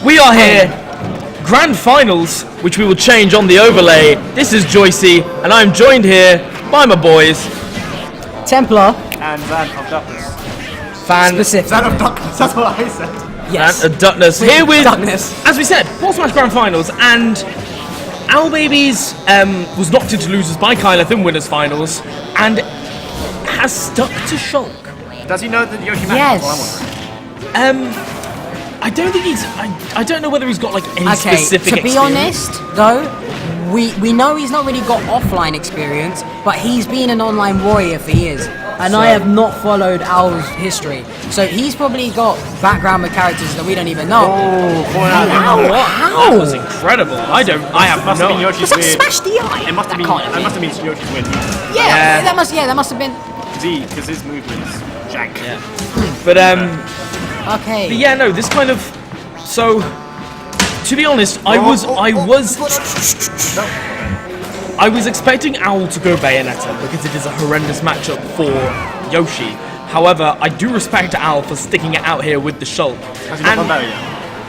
We are here. Grand Finals, which we will change on the overlay. This is Joycey, and I'm joined here by my boys. Templar. And Van of Darkness. Specific. Van of Darkness, that's what I said. Yes. Van of Darkness. Here with, Darkness. as we said, Portsmouth Grand Finals, and Owlbbs was knocked into losers by Kylethth in winners finals, and has stuck to Shulk. Does he know that Yoshi match? Yes. I don't think he's. I don't know whether he's got like any specific to be experience. honest, though, we know he's not really got offline experience, but he's been an online warrior for years, and I have not followed Owl's history, so he's probably got background with characters that we don't even know. How? That was incredible. I have must no. have been Yoshi's Was that weird. Smash the Eye? It must have been. That must have been Yoshi's win. Yeah, that must have been. Because his movement's jank. Yeah. But Okay. But yeah, no, this kind of. So, to be honest, I was expecting Owl to go Bayonetta because it is a horrendous matchup for Yoshi. However, I do respect Owl for sticking it out here with the Shulk. Has he not gone Bayo yet?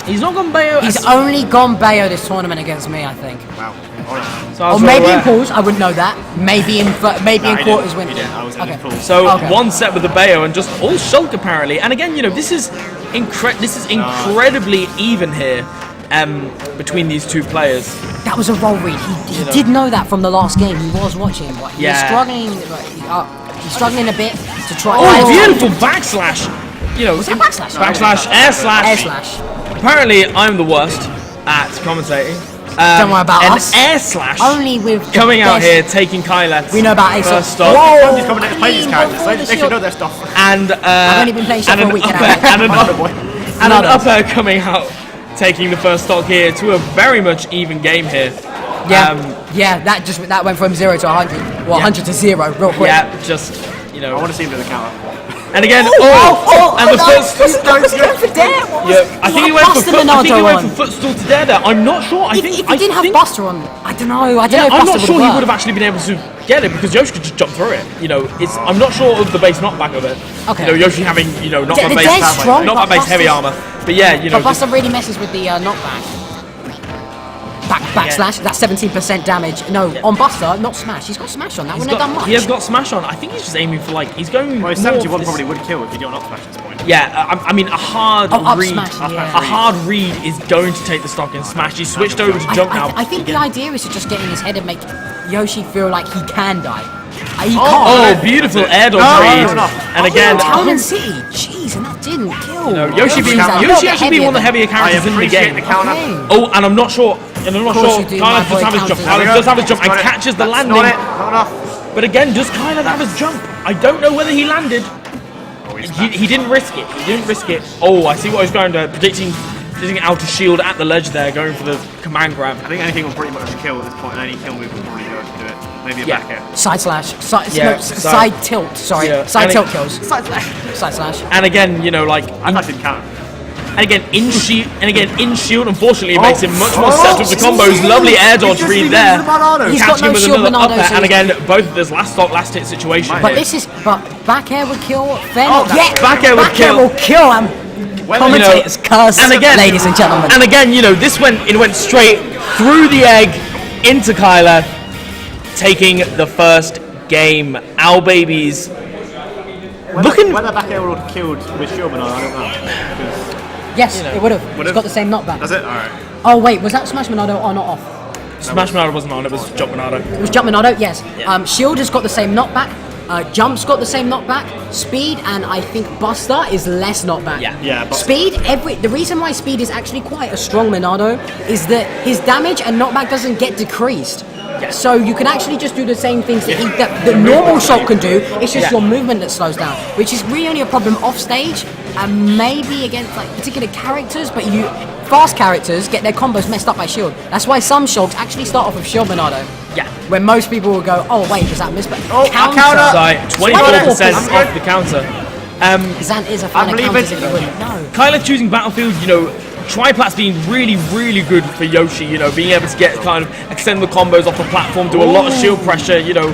He's not gone Bayo. He's only gone Bayo this tournament against me, I think. Wow. Alright. So Or maybe in pools, I wouldn't know that. Maybe in quarters when. He didn't. I was in his pool. So one set with the Bayo and just all Shulk apparently. And again, you know, this is incredibly even here between these two players. That was a roll read. He did know that from the last game. He was watching, but he was struggling. He's struggling a bit to try. Oh, beautiful backslash! You know, Was that backslash? Backslash, air slash. Air slash. Apparently, I'm the worst at commentating. Don't worry about us. An air slash. Only with Coming out here, taking Kylethth. We know about Ace. First stop. Whoa! These commentators play these characters. They should know their stuff. And I've only been playing shit for a week and a half. and an upper coming out, taking the first stock here to a very much even game here. Yeah, that went from 0 to 100. Well, 100 to 0, real quick. Yeah, just, you know. I want to see him do the counter. And again, and the first. He's going for dare. Yeah, I think he went for footstool to dare there. I'm not sure. If he didn't have Buster on, I don't know. I'm not sure he would have actually been able to get it because Yoshi could just jump through it. You know, I'm not sure of the base knockback of it. Okay. You know, Yoshi having knockback base heavy armor. But yeah, you know. But Buster really messes with the knockback. Backslash, that's 17% damage. No, on Buster, not Smash. He's got Smash on. That wouldn't have done much. He has got Smash on. I think he's just aiming for he's going. Well, 71 probably would kill if you don't up Smash at this point. Yeah, I mean a hard read. Smash, A hard read is going to take the stock in Smash. He switched over to jump now. I think the idea is to just get in his head and make Yoshi feel like he can die. He can't. Oh, beautiful air dodge read. And again, Town and City. Jeez, and that didn't kill. Yoshi actually being one of the heavier characters in the game. Oh, and I'm not sure. Kylethth does have his jump. Kylethth does have his jump and catches the landing. Not enough. But again, does Kylethth have his jump? I don't know whether he landed. He didn't risk it. Oh, I see what he's going to. Predicting out to shield at the ledge there, going for the command grab. I think anything will pretty much kill at this point. Any kill move will probably go to do it. Maybe a back air. Side slash. Side tilt. Sorry. Side tilt kills. Side slash. And again, you know, I thought it didn't count. And again, in shield, unfortunately, it makes him much more set up to combos. Lovely air dodge read there. He's got no shield Bernardo. And again, both of this last stock, last hit situation. But back air would kill. Back air would kill. Commentators curse, and again, ladies and gentlemen. And again, you know, it went straight through the egg into Kylethth, taking the first game. Owlbbs. Whether back air would have killed with shield Bernardo, I don't know. Yes, it would have. It's got the same knockback. Does it? Alright. Oh wait, was that Smash Monado or not off? Smash Monado wasn't on, it was Jump Monado. It was Jump Monado, yes. Yeah. Shield has got the same knockback. Jump's got the same knockback. Speed and I think Buster is less knockback. Yeah. Speed, the reason why Speed is actually quite a strong Monado is that his damage and knockback doesn't get decreased. Yeah. So you can actually just do the same things that the normal Shulk can do. It's just your movement that slows down, which is really only a problem off stage and maybe against particular characters. But fast characters get their combos messed up by shield. That's why some Shulks actually start off with shield Monado. Yeah. When most people will go, oh wait, was that miss? But counter. 24% off the counter. Zant is a fan of counters if you wouldn't know. Kylethth choosing Battlefield, you know, Triplat's being really, really good for Yoshi, you know, being able to get extend the combos off the platform, do a lot of shield pressure, you know.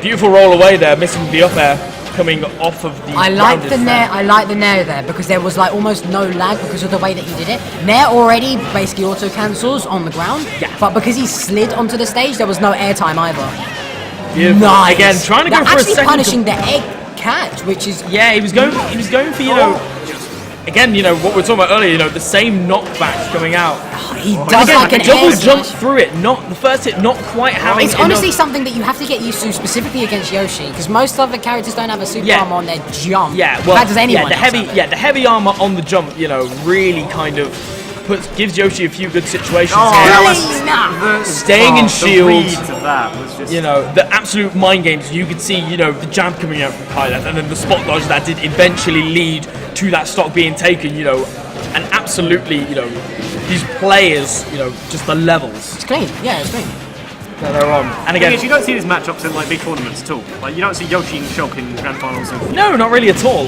Beautiful roll away there, missing the up air. coming off of the I like grounded the nair. threat. I like the nair there because there was like almost no lag because of the way that he did it. Nair already basically auto cancels on the ground. Yeah. But because he slid onto the stage, there was no airtime either. Beautiful. Nice. Again, trying to go They're for a actually second. punishing the egg catch, which is Yeah, he was going for, you know, again, you know, what we were talking about earlier, you know, the same knockback coming out. he does Again, like an double air jump smash. through it, not the first hit, not quite having It's honestly enough. something that you have to get used to specifically against Yoshi because most other characters don't have a super Yeah. armor on their jump. Yeah, well, That does anyone. the heavy armor on the jump, you know, really kind of gives Yoshi a few good situations Oh, here. that Really? was Staying in the shield. reads of that was just. You know, the absolute mind games. You could see, you know, the jab coming out from Kyleth, and then the spot dodge that did eventually lead to that stock being taken. You know, and absolutely, you know, these players, you know, just the levels It's clean. Yeah, it's clean. that they're on. And again, You don't see these matchups in like big tournaments at all. Like you don't see Yoshi and Shulk in grand finals of. no, not really at all.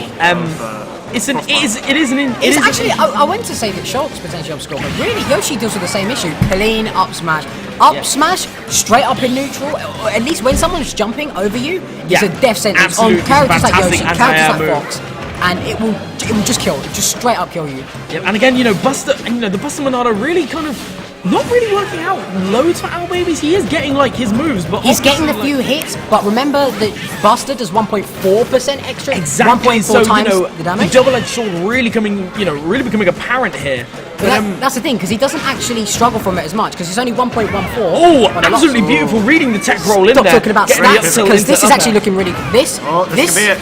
It's an, Crossbar. it is an. It's actually, I went to say that Shulk's potentially obscure, but really Yoshi deals with the same issue. Clean up smash. Up smash, straight up in neutral, or at least when someone's jumping over you, it's a death sentence Absolutely. on characters like Fantastic Yoshi, characters like anti-air Fox, and it will just kill, just straight up kill you. Yep. And again, you know, Buster, and you know, the Buster Monado really kind of not really working out loads for Owlbbs. He is getting like his moves, but He's getting the obviously, few hits, but remember that Buster does 1.4% extra, exactly. 1.4 So you times know, the damage. double-edged sword really coming, you know, really becoming apparent here. But that's the thing, because he doesn't actually struggle from it as much, because it's only 1.14. Oh, on a lot. absolutely beautiful. Reading the tech roll in Stop there. talking about getting the stats, up tilt because into this is upper. actually looking really. This Could be it.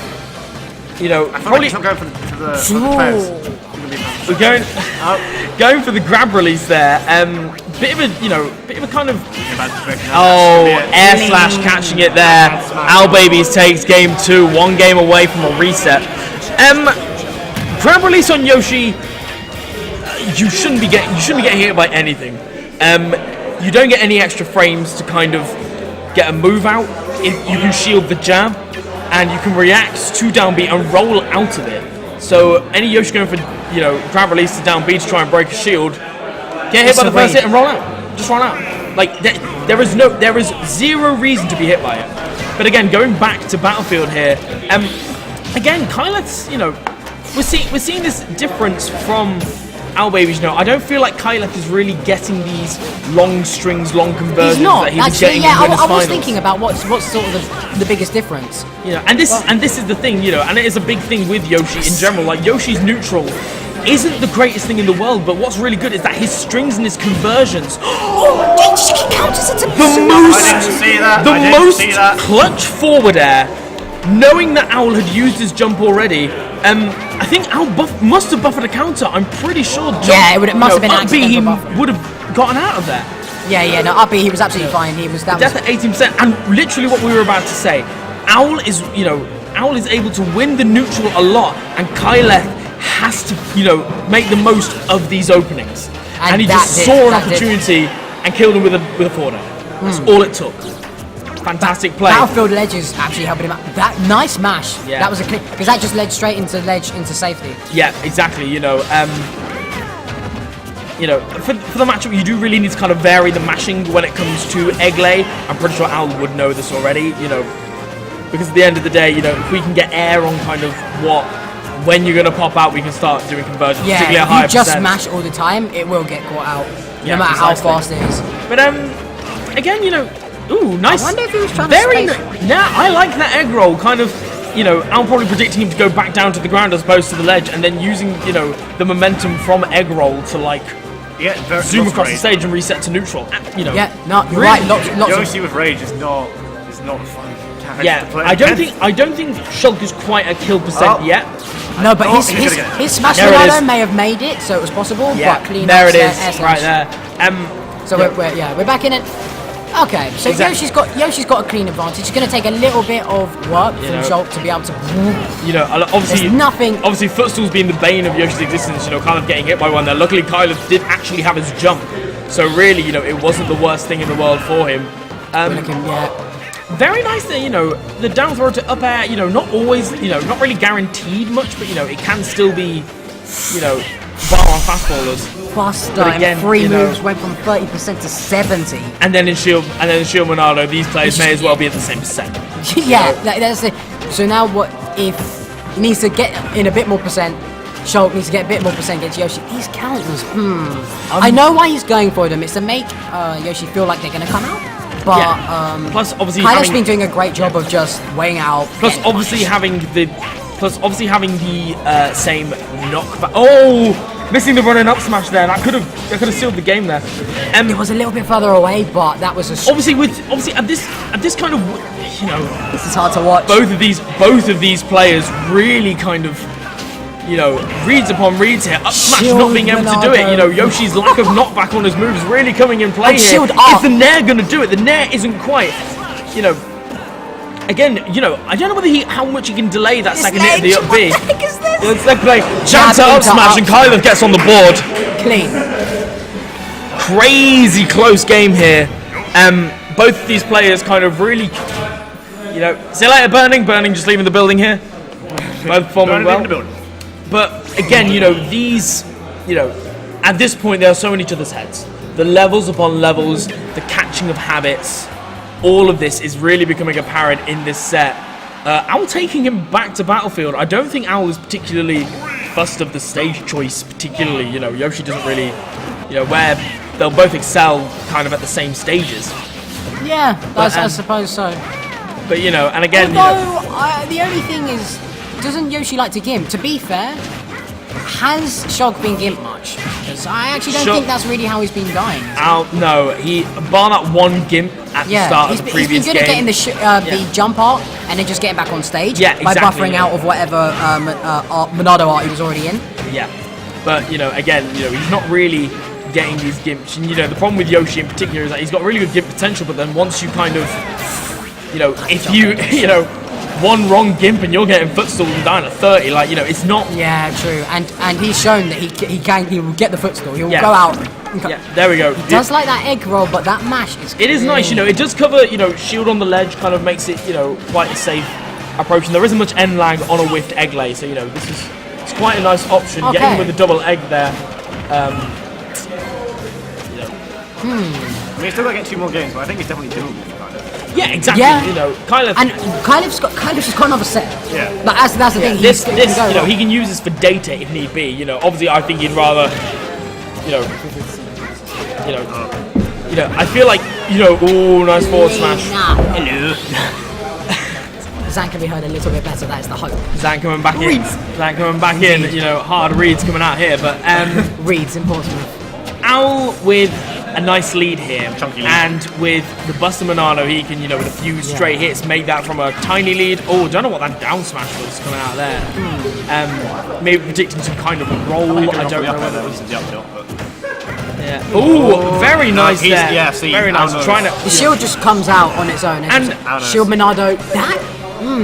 You know, I feel like probably he's not going for the players. we're going for the grab release there. Bit of a kind of oh, air slash catching it there. Owlbbs takes game 2, 1 game away from a reset. Grab release on Yoshi. You shouldn't be getting hit by anything. You don't get any extra frames to kind of get a move out. You can shield the jab, and you can react to down B and roll out of it. So any Yoshi going for grab release to down B to try and break a shield, get hit by the first hit and roll out. Just run out. Like there is zero reason to be hit by it. But again, going back to Battlefield here, again Kyleth's, we're seeing this difference from Owlbbs. I don't feel like Kyleth is really getting these long strings, long conversions He's not that he was actually. getting Yeah, in winners I was finals. thinking about what's sort of the biggest difference. And this is the thing, and it is a big thing with Yoshi in general. Like Yoshi's neutral isn't the greatest thing in the world, but what's really good is that his strings and his conversions. He counters it to The most clutch forward air, knowing that Owl had used his jump already. I think Owl must have buffered a counter. I'm pretty sure. It must have been up B, he accidental buffer. would have gotten out of there. No, up B, he was absolutely fine. He was that. Death at 18%, and literally what we were about to say. Owl is able to win the neutral a lot, and Kyleth has to, make the most of these openings. And he just saw an opportunity and killed him with a forward air. That's all it took. Fantastic play. Battlefield ledge is actually helping him out. That nice mash. Yeah. That was a click because that just led straight into safety. Yeah, exactly. For the matchup, you do really need to kind of vary the mashing when it comes to egg lay. I'm pretty sure Owl would know this already. Because at the end of the day, if we can get air on kind of when you're gonna pop out, we can start doing conversions. Yeah, particularly at if higher you just percent. mash all the time, it will get caught out. Yeah, no matter how precisely. fast it is. But again, ooh, nice. I wonder if he was trying to very space. Nah, I like that egg roll. Kind of, I'm probably predicting him to go back down to the ground as opposed to the ledge, and then using, the momentum from egg roll to zoom across the stage and reset to neutral. Yeah, no, you're really, right. Lots Yoshi with rage is not a fun character Yeah, to play. I don't think Shulk is quite at kill percent yet. No, but Oh, he's gonna get it. his smash There it Ronaldo is. may have made it, so it was possible. Yeah, but clean there up it air is, slash. right there. So we're back in it. Okay, so Exactly. Yoshi's got a clean advantage. It's going to take a little bit of work from Shulk to be able to. Obviously, There's nothing. Obviously, footstools being the bane of Yoshi's existence. Kind of getting hit by one there. Luckily, Kyleth did actually have his jump, so really, it wasn't the worst thing in the world for him. Very nice there, the down throw to up air, not always, not really guaranteed much, but, it can still be, bar on fastballers. Buster But again, in 3 you know- moves went from 30% to 70. And then in Shield Monado, these players may as well be at the same percent. Yeah, that's it. So now what if he needs to get in a bit more percent, Shulk needs to get a bit more percent against Yoshi. These counters, I know why he's going for them. It's to make Yoshi feel like they're going to come out. But plus, obviously, Kyleth's been doing a great job of just weighing out. Plus, obviously, having the same knockback. Oh, missing the running up smash there. That could have sealed the game there. It was a little bit further away, but that was a obviously at this kind of, you know, this is hard to watch. Both of these players really kind of, you know, reads upon reads here. Up smash not being able to do it. You know, Yoshi's lack of knockback on his moves really coming in play here. Is the Nair going to do it? The Nair isn't quite, you know. Again, you know, I don't know how much he can delay that second hit of the up B. What the heck is this? It's like playing chance up smash and Kyleth gets on the board. Clean. Crazy close game here. Both of these players kind of really, you know, see you later, Burning just leaving the building here. Both performing well. But again, you know, these, you know, at this point they are so in each other's heads. The levels upon levels, the catching of habits, all of this is really becoming apparent in this set. Owl taking him back to Battlefield. I don't think Owl is particularly fussed of the stage choice, particularly. You know, Yoshi doesn't really, you know, where they'll both excel kind of at the same stages. Yeah, I suppose so. But, you know, and again, although, the only thing is, doesn't Yoshi like to gimp? To be fair, has Shulk been gimp much? Because I actually don't think that's really how he's been going. No, bar that one gimp at the start of the previous game. He's been good at getting the jump art and then just getting back on stage by buffering out of whatever Monado art he was already in. Yeah, but, you know, again, you know, he's not really getting these gimps. And, you know, the problem with Yoshi in particular is that he's got really good gimp potential, but then once you kind of, you know, if you know, one wrong gimp and you're getting footstool down at 30, like, you know, it's not. Yeah, true. And he's shown that he will get the footstool. He will go out. Yeah, there we go. He does like that egg roll, but that mash is. It is nice, you know. It does cover, you know, shield on the ledge, kind of makes it, you know, quite a safe approach. And there isn't much end lag on a whiffed egg lay, so, you know, it's quite a nice option. Getting with a double egg there. You know. I mean, he's still got to get 2 more games, but I think it's definitely doable. Yeah, exactly. Yeah. You know, Kyleth. And Kyleth's just got another set. Yeah. But that's the thing. This you know, he can use this for data if need be. You know, obviously, I think he'd rather, you know, I feel like, you know, ooh, nice forward smash. Hello. Zan can be heard a little bit better. That is the hope. Zan coming back in. Zan coming back in. You know, hard reads coming out here, but reads in Portsmouth. Owl with a nice lead here, and with the Buster Monado, he can, you know, with a few straight hits, make that from a tiny lead. Oh, I don't know what that down smash was coming out there. Maybe predicting some kind of roll. I don't know whether it was the uphill. Yeah. Oh, very nice there. Yeah, see, very nice. Trying to. The shield just comes out on its own. And shield Monado.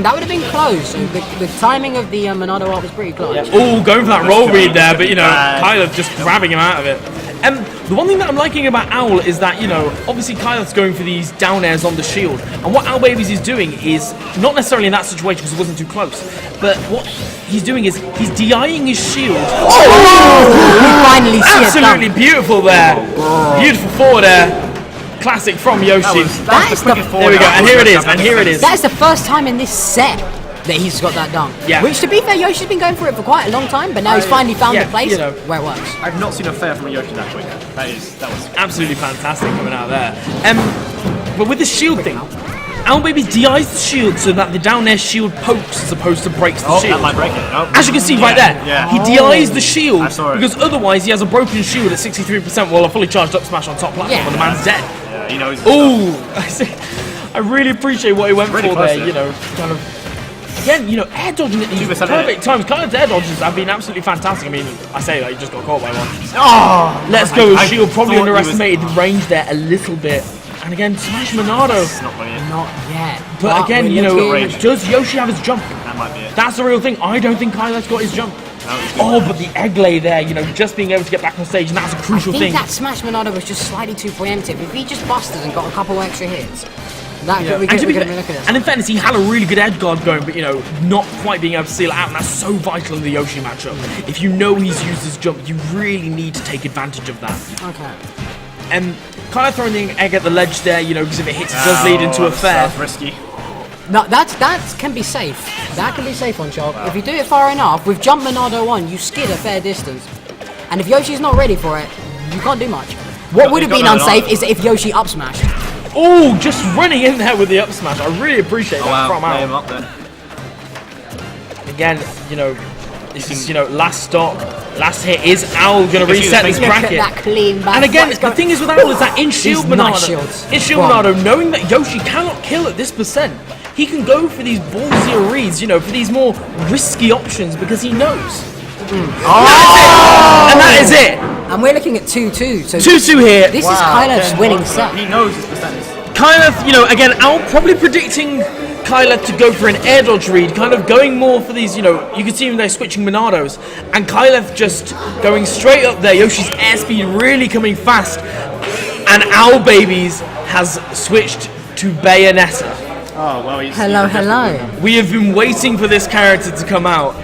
That would have been close. The timing of the Monado art was pretty close. Yeah. Oh, going for that roll read there, but, you know, Kyleth just grabbing him out of it. The one thing that I'm liking about Owl is that, you know, obviously Kyleth's going for these down airs on the shield, and what Owlbbs is doing is, not necessarily in that situation because it wasn't too close, but what he's doing is he's DIing his shield. We finally see absolutely beautiful there. Beautiful forward air. Classic from Yoshi. There we go, and here it is, That is the first time in this set that he's got that done. Yeah. Which, to be fair, Yoshi's been going for it for quite a long time, but now he's finally found a place, you know, where it works. I've not seen a fair from a Yoshi that quick. That was absolutely fantastic coming out there. But with the shield thing, Owlbbs DIs the shield so that the down air shield pokes as opposed to breaks the shield. That might break it. Oh. As you can see right there, he DIs the shield because it. otherwise he has a broken shield at 63% while a fully charged up smash on top platform and the man's dead. Yeah, he knows. I really appreciate what he went for there, you know, kind of. Again, you know, air dodging at these perfect times. Kyleth's air dodges have been absolutely fantastic. I mean, I say that, he just got caught by one. Oh, let's go. Shield probably underestimated the range there a little bit. And again, smash Monado. Not yet. But again, you know, does Yoshi have his jump? That might be it. That's the real thing. I don't think Kyleth's got his jump. No, but the egg lay there, you know, just being able to get back on stage, and that's a crucial thing. I think that smash Monado was just slightly too preemptive. If he just busted and got a couple extra hits, and in fairness, he had a really good edge guard going, but, you know, not quite being able to seal it out, and that's so vital in the Yoshi matchup. If you know he's used his jump, you really need to take advantage of that. Okay. And kind of throwing the egg at the ledge there, you know, because if it hits, it does lead into a fair. Risky. No, that can be safe. That can be safe on Shulk. Wow. If you do it far enough, with jump Monado on, you skid a fair distance. And if Yoshi's not ready for it, you can't do much. What would have been unsafe is if Yoshi up smashed. Oh, just running in there with the up smash. I really appreciate that from Owl. Up there. Again, you know, this is, you know, last stock, last hit. Is Owl going to reset this bracket? That clean back. And again, the thing is with Owl is that in Shield Monado, knowing that Yoshi cannot kill at this percent, he can go for these ballsier reads, you know, for these more risky options because he knows. And that is it. And we're looking at 2-2. So 2-2 here. This is Kyleth's winning set. He knows his percentage. Kyleth, you know, again, Owl probably predicting Kyleth to go for an air dodge read, kind of going more for these, you know, you can see him there switching Monados, and Kyleth just going straight up there. Yoshi's airspeed really coming fast, and Owlbbs has switched to Bayonetta. Oh, well, hello. We have been waiting for this character to come out.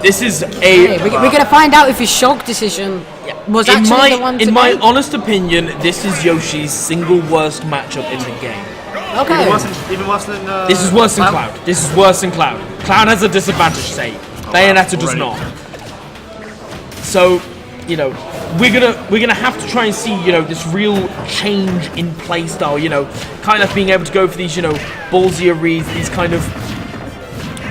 This is we're going to find out if his Shulk decision was actually the one to In my honest opinion, this is Yoshi's single worst matchup in the game. Okay. Even worse than this is worse than Cloud. This is worse than Cloud. Cloud has a disadvantage, say. Bayonetta does not. So, you know, we're gonna have to try and see, you know, this real change in playstyle. You know, kind of being able to go for these, you know, ballsier reads, these kind of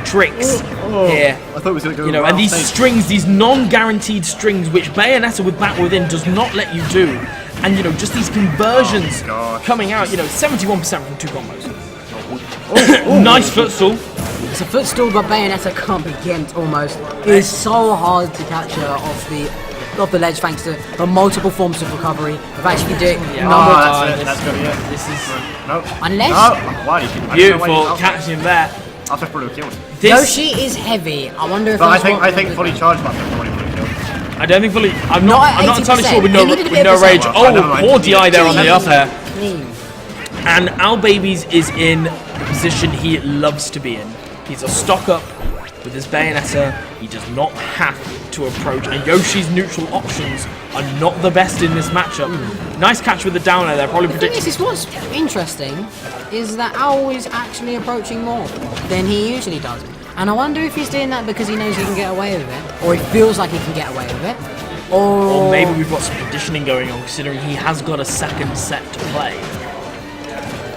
tricks here. I thought it was gonna go. You know, and these strings, these non-guaranteed strings, which Bayonetta with Back Within does not let you do. And, you know, just these conversions coming out, you know, 71% from 2 combos. Nice footstool. It's a footstool, but Bayonetta can't be gimped almost. It is so hard to capture off the ledge thanks to the multiple forms of recovery. I've actually did that's gonna be it. This is... Nope. Unless... Beautiful, catching him there. I'll have to kill him. Yoshi is heavy. I wonder if I think fully charged back there probably. I don't think fully. I'm not entirely sure with no rage. Oh, poor DI there on the up air. And Owlbbs is in the position he loves to be in. He's a stock up with his Bayonetta. He does not have to approach. And Yoshi's neutral options are not the best in this matchup. Nice catch with the down air there. Probably predicting. This is what's interesting is that Owl is actually approaching more than he usually does. And I wonder if he's doing that because he knows he can get away with it, or he feels like he can get away with it, or maybe we've got some conditioning going on, considering he has got a second set to play.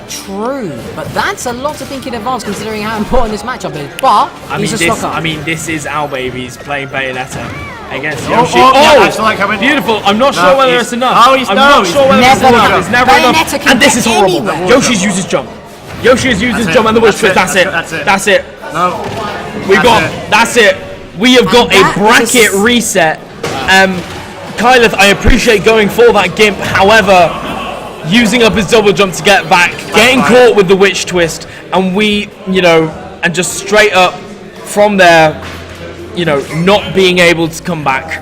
True, but that's a lot to think in advance, considering how important this matchup is. But he's a stock up. I mean, this is Owlbbs playing Bayonetta against Yoshi. Beautiful. I'm not sure whether it's enough. I'm not sure whether it's enough. It's never enough. And this is horrible. Yoshi's used his jump. Yoshi has used his jump and the witch twist. That's it. That's it. No. That's it. We have got a bracket reset. Kyleth, I appreciate going for that gimp. However, using up his double jump to get back, getting caught with the witch twist, and we, you know, and just straight up from there, you know, not being able to come back.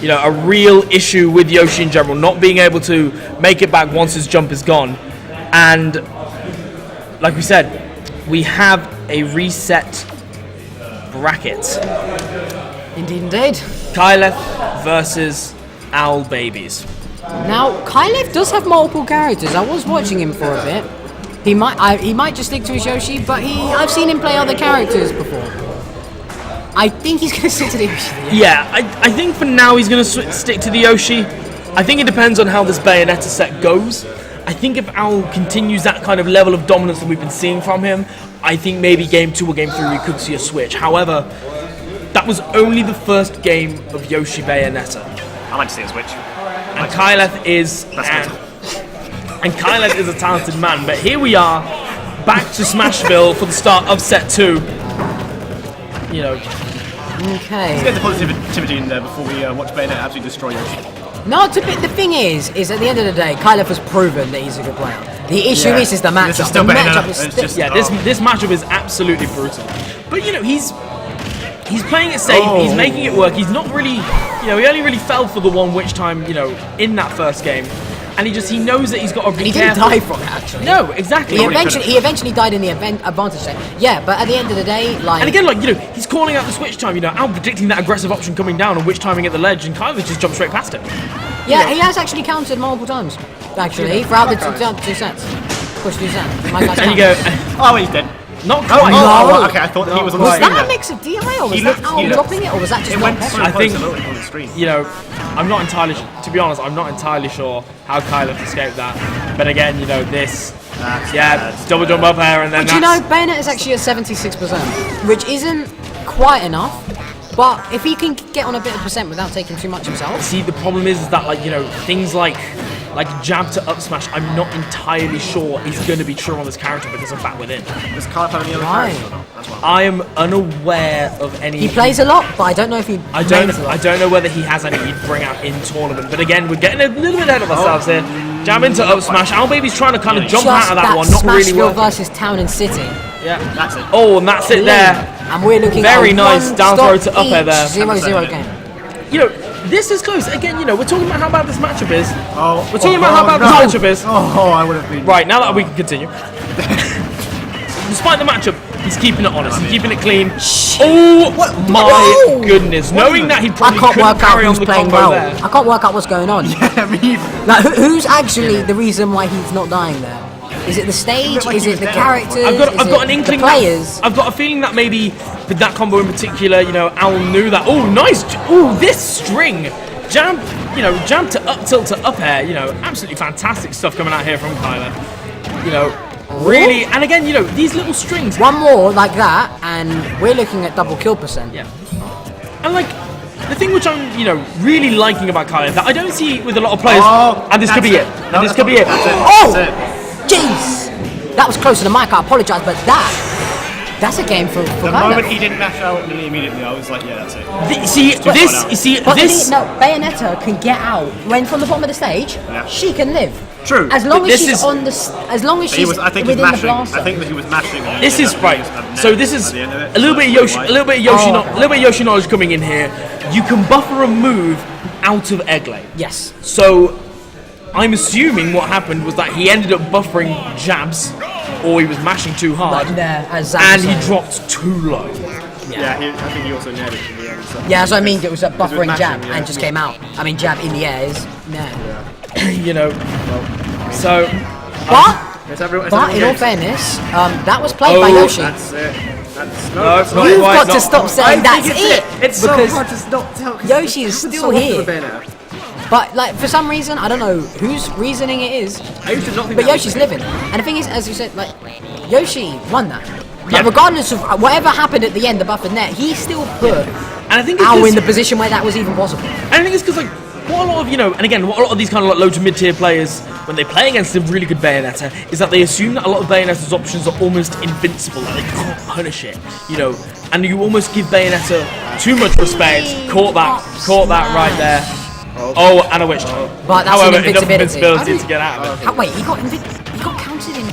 You know, a real issue with Yoshi in general, not being able to make it back once his jump is gone. And like we said, we have a reset bracket. Indeed. Kyleth versus Owlbbs. Now, Kyleth does have multiple characters. I was watching him for a bit. He might just stick to his Yoshi, but I've seen him play other characters before. I think he's going to stick to the Yoshi. Yeah, I think for now he's going to stick to the Yoshi. I think it depends on how this Bayonetta set goes. I think if Owl continues that kind of level of dominance that we've been seeing from him, I think maybe game 2 or game 3 we could see a switch. However, that was only the first game of Yoshi Bayonetta. I like to see a switch. And Kyleth is a talented man. But here we are, back to Smashville for the start of set 2. You know. Okay. Let's get the positivity in there before we watch Bayonetta absolutely destroy Yoshi. No, the thing is at the end of the day, Kyleth has proven that he's a good player. The issue is the matchup. The matchup is this matchup is absolutely brutal. But you know, he's playing it safe. He's making it work. He's not really, you know, he only really fell for the one witch time, you know, in that first game. And he knows that he's got to be careful. He didn't die from it, actually. No, exactly. He eventually died in the advantage set. Yeah, but at the end of the day, like... And again, like, you know, he's calling out the switch time, you know, Al predicting that aggressive option coming down and witch timing at the ledge, and Kyleth just jumped straight past it. Yeah, he has actually counted multiple times, actually, throughout the two sets. Push 2 sets. And you go... Oh, he's dead. Not Oh, quite. oh, okay, I thought he was on the Was screen that a there. mix of DI or was He that looked- Owl he looked- dropping it or was that just It not went so pepper? I close think- to look on the screen. You know, I'm not entirely. To be honest, I'm not entirely sure how Kyleth escaped that. But again, you know, this. Double jump up there and then. Do you know, Bayonet is actually at 76%, which isn't quite enough. But if he can get on a bit of percent without taking too much himself, See, the problem is that, like, you know, things like jab to up smash, I'm not entirely sure is going to be true on this character because of that within. Does Kyleth have any other Right. characters or not? That's what I am unaware of any. he plays a lot, but I don't know if he I mains a lot. don't know whether he has any he'd bring out in tournament. But again, we're getting a little bit ahead of ourselves here. Jab into up smash. Owlbbs trying to kind of jump Just out of that one, not really Smashville working. versus Town and City. Yeah. That's it. Oh, and that's it there. And we're looking Very at nice one down throw stop to up air there. each, 0-0 game. You know, this is close. Again, you know, we're talking about how bad this matchup is. Oh, We're talking about how bad this matchup is. Oh, I would have been. Right, now that we can continue. Despite the matchup, he's keeping it honest, he's keeping it clean. Oh my Whoa! goodness! Knowing that he I probably can't couldn't work out carry on who's the playing combo well. there. I can't work out what's going on. Yeah, me either. Like, who's actually the reason why he's not dying there? Is it the stage? like Is he it was the there. characters? I've got Is an it inkling. the players. I've got a feeling that maybe with that combo in particular, you know, Owl knew that. Oh, nice! Oh, this string jab, you know, jab to up tilt to up air. You know, absolutely fantastic stuff coming out here from Kyleth. You know, really, and again, you know, these little strings. One more like that, and we're looking at double kill percent. Yeah. And like the thing which I'm, you know, really liking about Kyleth that I don't see with a lot of players, and this could be it. No, And this that's could be not- it. That's it. Oh! That's it. Jeez! That was close to the mic, I apologise, but that's a game for The Kyleth. moment he didn't mash out nearly immediately, I was like, yeah, that's it. But This. no, Bayonetta can get out. When from the bottom of the stage, Yeah. she can live. True. As long as This she's is- on the, as long as He she's was, I think he's within the mashing. blaster. I think that he was mashing. This is right. So this is At the end of it, a little bit of that's Yoshi, why. a little bit of Yoshi, Oh, okay. a little bit of Yoshi knowledge coming in here. You can buffer a move out of egg lane. Yes. So I'm assuming what happened was that he ended up buffering jabs, or he was mashing too hard, Like there, as Zach and was he saying. dropped too low. Yeah, I think he also nailed it in the end. So. Yeah, so I mean, it was a buffering mashing, jab yeah. and just came out. I mean, jab in the air is nah. You know. So It's everyone, But in all fairness, that was played by Oh, Yoshi. That's it. That's No, that's it's not You've quite, got to not- stop saying that's it. It's so because hard to not tell. 'cause Yoshi is it happens still so often here. with Bayonetta. But like for some reason, I don't know whose reasoning it is, I used to not think but that Yoshi's was living. And the thing is, as you said, like Yoshi won that. Like, Yeah. regardless of whatever happened at the end, the buffer net, he still put and I think it's Owl in just- the position where that was even possible. And I think it's because, like, what a lot of, you know, and again, what a lot of these kind of like low to mid tier players, when they play against a really good Bayonetta, is that they assume that a lot of Bayonetta's options are almost invincible, that they can't punish it, you know, and you almost give Bayonetta too much respect. Caught that right there. Oh, and a witch time. But that's However, an enough invincibility. invincibility to get out of it. Wait, he got counted in.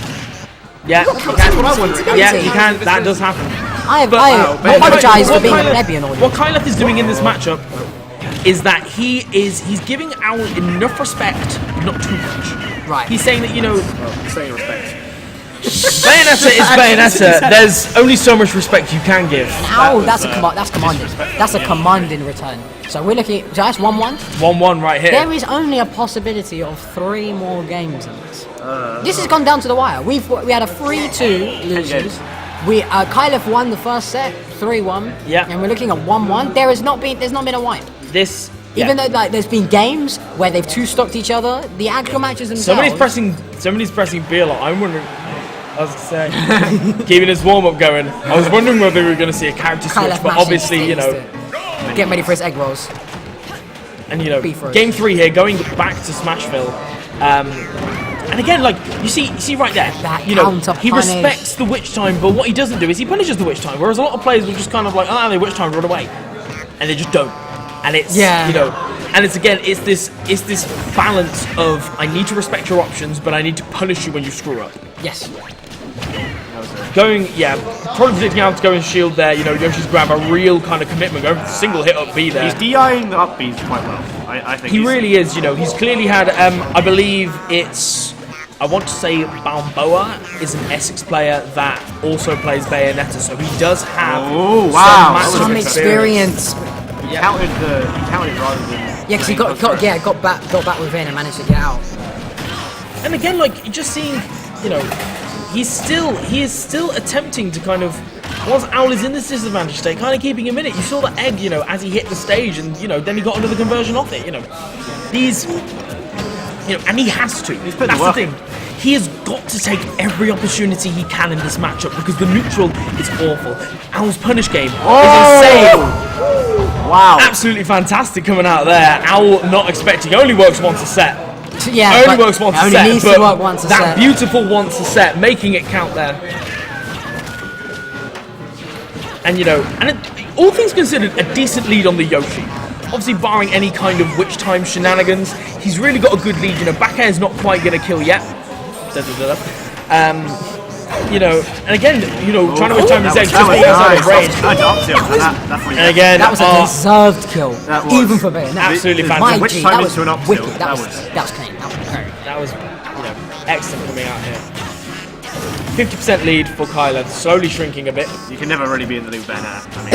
Yeah, got you counted can. in what I'm wondering. invincibility. Yeah, you can. That does happen. I But apologise for what being a Kyleth- plebeian audience. What Kyleth is doing in this matchup is that he's giving Owl enough respect, not too much. Right. He's saying that, you know, saying respect. Bayonetta is Bayonetta. There's only so much respect you can give. Ow, that's commanding. That's a commanding return. So we're looking at, so that's 1-1. 1-1 right here. There is only a possibility of 3 more games in this. This has gone down to the wire. We had a 3-2 losers. Kyleth won the first set, 3-1. Yeah. And we're looking at 1-1. There's not been a wipe. This. Even though like there's been games where they've two-stocked each other, the actual matches themselves. Somebody's pressing B a lot. I'm wondering. I was saying, keeping his warm up going. I was wondering whether we were going to see a character switch, Kyleth but mashing obviously, you know, getting ready for his egg rolls. and you know, Beef roast. game 3 here, going back to Smashville. And again, like you see right there, That you know, counter he punish. respects the witch time, but what he doesn't do is he punishes the witch time. Whereas a lot of players will just kind of like, oh, they witch time, run away, and they just don't. And it's Yeah. you know, and it's this balance of I need to respect your options, but I need to punish you when you screw up. Yes. Going, yeah, probably predicting how to go and shield there. You know, Yoshi's grab a real kind of commitment, going for the single hit up B there. He's DIing the up Bs quite well. I think He he's, really is, you know, he's clearly had, I believe it's, I want to say Balboa is an Essex player that also plays Bayonetta, so he does have Oh, wow. some Some matchup experience. he counted rather than. Yeah, because he got back with in and managed to get out. And again, like, just seeing, you know, he is still attempting to kind of, once Owl is in this disadvantage state, kind of keeping him in it. You saw the egg, you know, as he hit the stage, and you know, then he got another conversion off it. You know, and he has to. That's the thing. He has got to take every opportunity he can in this matchup because the neutral is awful. Owl's punish game is insane. Wow. Absolutely fantastic coming out there. Owl not expecting, only works once a set. Yeah, only works once a set. Needs but to work once a that set. beautiful once a set, making it count there. And you know, all things considered, a decent lead on the Yoshi. Obviously, barring any kind of witch time shenanigans, he's really got a good lead. You know, back air is not quite going to kill yet. You know, and again, you know, trying to witch time his eggs just out of range. And again, that was a deserved kill, even for Bayo. Absolutely My fantastic. G, that was wicked. That was clean. That was, you know, excellent coming out here. 50% lead for Kyleth, slowly shrinking a bit. You can never really be in the league Bayonetta. I mean,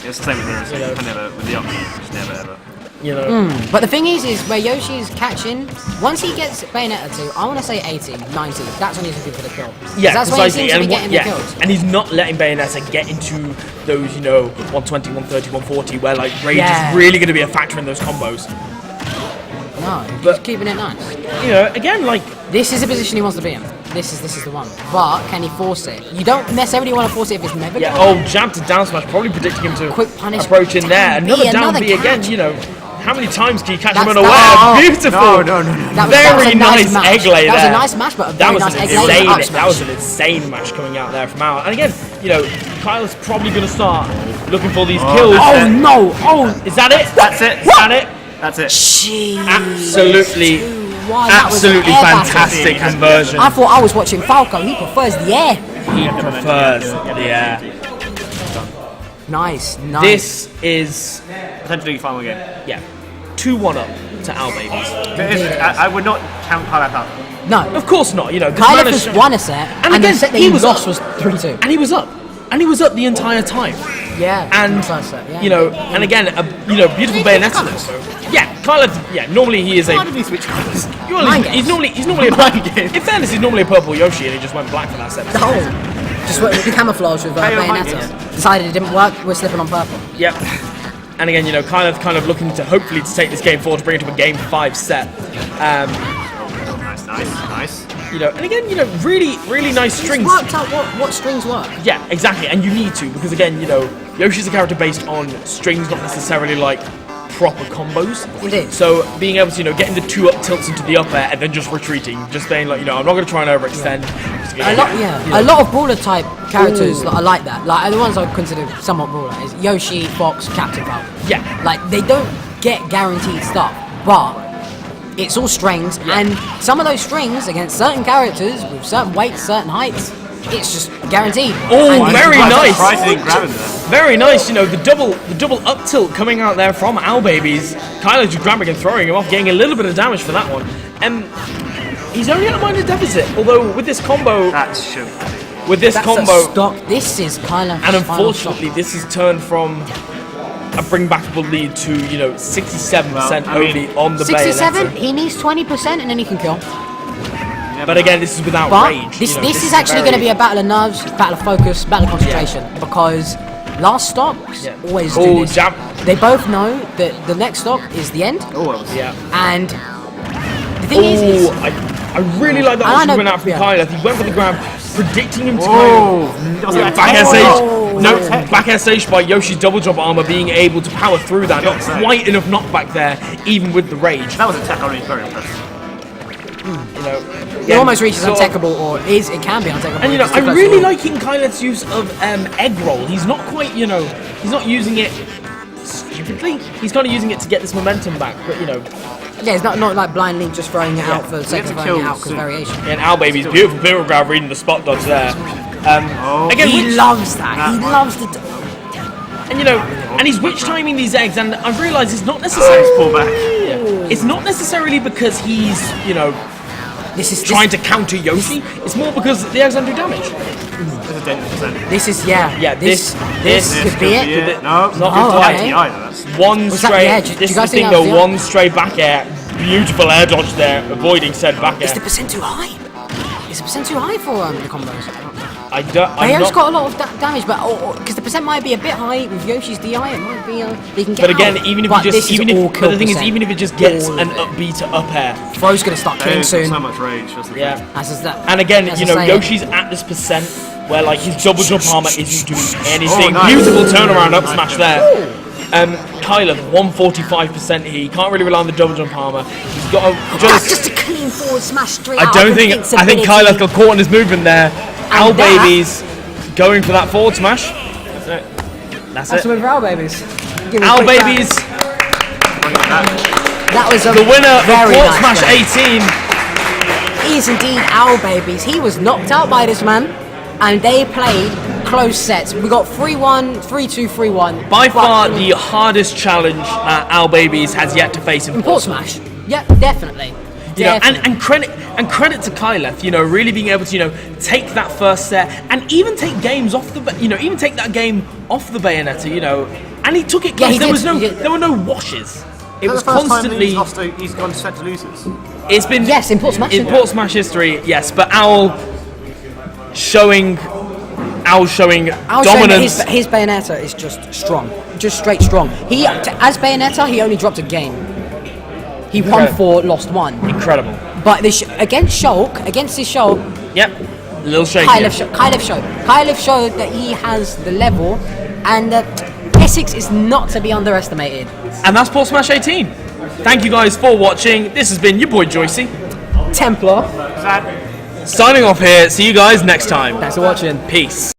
it's the same with Mirrors. You can never, with the option, just never ever. You know. But the thing is where Yoshi is catching, once he gets Bayonetta to, I want to say 80, 90, that's when he's looking for the kill. Yeah, that's when he seems to be getting the kills. And he's not letting Bayonetta get into those, you know, 120, 130, 140, where like rage is really going to be a factor in those combos. No, he's keeping it nice. You know, again, like, this is the position he wants to be in. This is the one. But can he force it? You don't necessarily want to force it if it's never. Yeah. Oh, jab to down smash, probably predicting him to quick punish. Approach in there. Another down B again. You know, how many times can you catch him unaware? Beautiful. No. Very nice egg lay there. That was a nice match, but a very nice egg lay. That was an insane match coming out there from Owl. And again, you know, Kyleth's probably going to start looking for these kills. Oh no! Oh, is that it? That's it. Is that it? That's it. Jeez. Absolutely fantastic conversion. I thought I was watching Falco. He prefers the air. He prefers the air. Nice. This is potentially final game. Yeah, 2-1 up to Owlbbs. I would not count Kyleth out. No, of course not. You know, Kyleth has won a set, and again, the set that he lost was 3-2, and he was up. And he was up the entire time. Yeah. And you know, and again, you know, beautiful Bayonetta. Yeah, Kyleth. Yeah, normally he is a. Why did he switch colours? He's normally a purple. In fairness, he's normally a purple Yoshi, and he just went black for that set. Just went with the camouflage with Bayonetta. Decided it didn't work. We're slipping on purple. Yep. And again, you know, Kyleth kind of looking to hopefully to take this game forward to bring it to a game 5 set. Nice. You know, and again, you know, really nice strings. He's worked out what strings work. Yeah, exactly, and you need to, because again, you know, Yoshi's a character based on strings, not necessarily like proper combos. Indeed. So being able to, you know, getting the 2 up tilts into the up air and then just retreating, just saying like, you know, I'm not going to try and overextend. A lot of brawler type characters are like that. Like the ones I would consider somewhat brawler is Yoshi, Fox, Captain Falcon. Yeah. Like they don't get guaranteed stuff, but it's all strings, and some of those strings against certain characters with certain weights, certain heights, it's just guaranteed. Oh, very nice. Very nice. You know, the double up tilt coming out there from Owlbbs. Kyleth just grabbing and throwing him off, getting a little bit of damage for that one. He's only at a minor deficit, although with this combo, That's stock. This is Kyleth's and unfortunately, this has turned from a bring-backable lead to, you know, 67% only on the Bayonetta. 67. He needs 20%, and then he can kill. But again, this is without rage. This is actually going to be a battle of nerves, battle of focus, battle of concentration, because last stocks always do this. Jab. They both know that the next stock is the end. And the thing is I really like that one went out from Kyleth. He went for the grab, predicting him to back air stage. No, back air stage by Yoshi's double jump armor being able to power through that. Not quite enough knockback there, even with the rage. That was a tech only, very impressive. You know, it almost reaches untechable, or it can be untechable. And you know, I'm really liking Kyleth's use of egg roll. He's not quite, you know, he's not using it stupidly. He's kind of using it to get this momentum back, but you know. Yeah, it's not like blindly just throwing it out for the sake of throwing it out because variation. And Owlbbs, beautiful barrel grab reading the spot dodge there. Again, he loves that. He loves the. And you know, and he's witch timing these eggs, and I've realised it's not necessarily pull back. It's not necessarily because he's, you know, trying to counter Yoshi. It's more because the eggs don't do damage. This is this could be it. No, not okay. either. One straight. This is the thing though. One straight back air. Beautiful air dodge there, avoiding said back air. Is the percent too high? Is the percent too high for the combos? I'm Bayo's not. got a lot of damage, but because the percent might be a bit high with Yoshi's DI, it might be. They can get But again, out. even if but you just, this even is all if, but kill the thing is, percent. even if it just gets All an of it. up B to up air, Thro's gonna start killing Bayo's got soon. so much rage, doesn't he? yeah. That's just that. And again, As you I know, say, Yoshi's at this percent where like his double jump armor isn't doing anything. Oh, nice. Beautiful turnaround up smash there. Kyleth, 145% here. He can't really rely on the double jump armor. He's got to That's just a clean forward smash straight out. I don't of think. I think invincibility. Kyleth got caught in his movement there. And that- Owlbbs going for that forward smash. That's it. That's That's it. with Owlbbs. Give me a quick Owlbbs, That was a the winner of very Port nice Smash game. 18. He is indeed Owlbbs. He was knocked out by this man, and they played close sets. We got 3-1, 3-2, 3-1. By far the hardest challenge that Owlbbs has yet to face in in Port Smash. Yeah, definitely. You know, Definitely. and credit to Kyleth, you know, really being able to, you know, take that first set and even take games off the, you know, even take that game off the Bayonetta, you know, and he took it Yeah, close. he There did. was no, He did. there were no washes. It was the first constantly. time he's gone set to losers. It's been Yes, in Port Smash. in Port Smash history, yes, but Owl showing I'll show you that dominance. his Bayonetta is just strong, just straight strong. As Bayonetta, he only dropped a game. He won Okay. 4, lost 1. Incredible. But against this Shulk, Yep. A little shaky. Kyleth showed that he has the level, and that Essex is not to be underestimated. And that's Port Smash 18. Thank you guys for watching. This has been your boy Joycey. Templar, Signing off here. See you guys next time. thanks for watching. Peace.